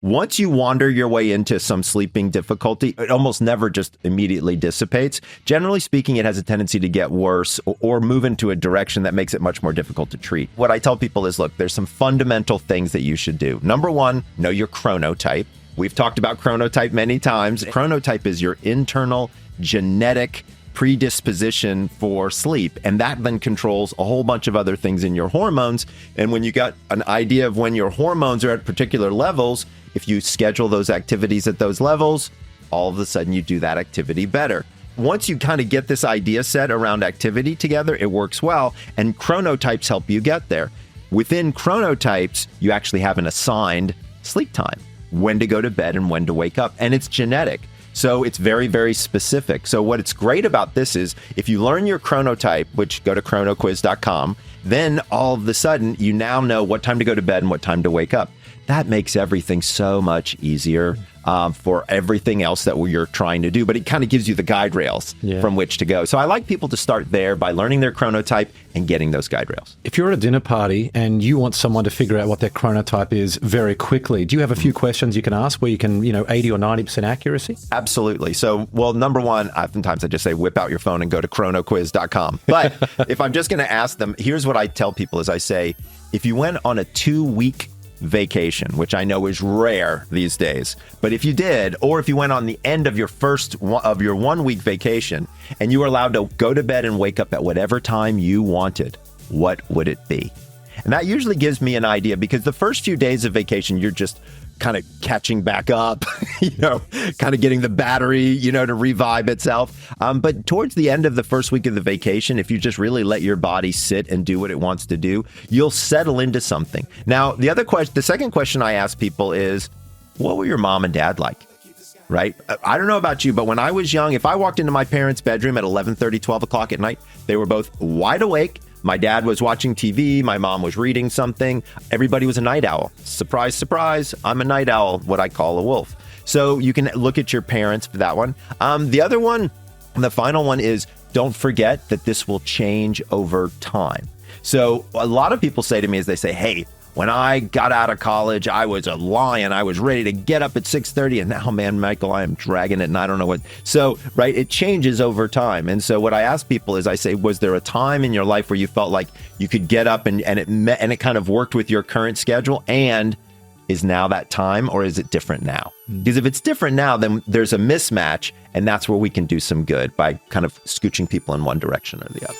Once you wander your way into some sleeping difficulty, it almost never just immediately dissipates. Generally speaking, it has a tendency to get worse or move into a direction that makes it much more difficult to treat. What I tell people is, look, there's some fundamental things that you should do. Number one, know your chronotype. We've talked about chronotype many times. Chronotype is your internal genetic predisposition for sleep, and that then controls a whole bunch of other things in your hormones. And when you got an idea of when your hormones are at particular levels, if you schedule those activities at those levels, all of a sudden you do that activity better. Once you kind of get this idea set around activity together, it works well, and chronotypes help you get there. Within chronotypes, you actually have an assigned sleep time, when to go to bed and when to wake up, and it's genetic. So it's very, very specific. So what's great about this is if you learn your chronotype, which go to chronoquiz.com, then all of a sudden you now know what time to go to bed and what time to wake up. That makes everything so much easier for everything else that you're trying to do. But it kind of gives you the guide rails from which to go. So I like people to start there by learning their chronotype and getting those guide rails. If you're at a dinner party and you want someone to figure out what their chronotype is very quickly, do you have a few questions you can ask where you can, 80 or 90% accuracy? Absolutely. So, well, number one, oftentimes I just say, whip out your phone and go to chronoquiz.com. But if I'm just going to ask them, here's what I tell people is I say, if you went on a 2-week vacation, which I know is rare these days, but if you did, or if you went on the end of your first of your 1-week vacation and you were allowed to go to bed and wake up at whatever time you wanted, what would it be? And that usually gives me an idea, because the first few days of vacation, you're just kind of catching back up, kind of getting the battery, to revive itself. But towards the end of the first week of the vacation, if you just really let your body sit and do what it wants to do, you'll settle into something. Now, the second question I ask people is, what were your mom and dad like? Right? I don't know about you, but when I was young, if I walked into my parents' bedroom at 11:30, 12 o'clock at night, they were both wide awake. My dad was watching TV. My mom was reading something. Everybody was a night owl. Surprise, surprise. I'm a night owl, what I call a wolf. So you can look at your parents for that one. The other one, the final one is, don't forget that this will change over time. So a lot of people say to me as they say, hey, when I got out of college, I was a lion. I was ready to get up at 6:30. And now, man, Michael, I am dragging it and I don't know what. So, right, it changes over time. And so what I ask people is I say, was there a time in your life where you felt like you could get up and it kind of worked with your current schedule? And is now that time, or is it different now? Because if it's different now, then there's a mismatch. And that's where we can do some good by kind of scooching people in one direction or the other.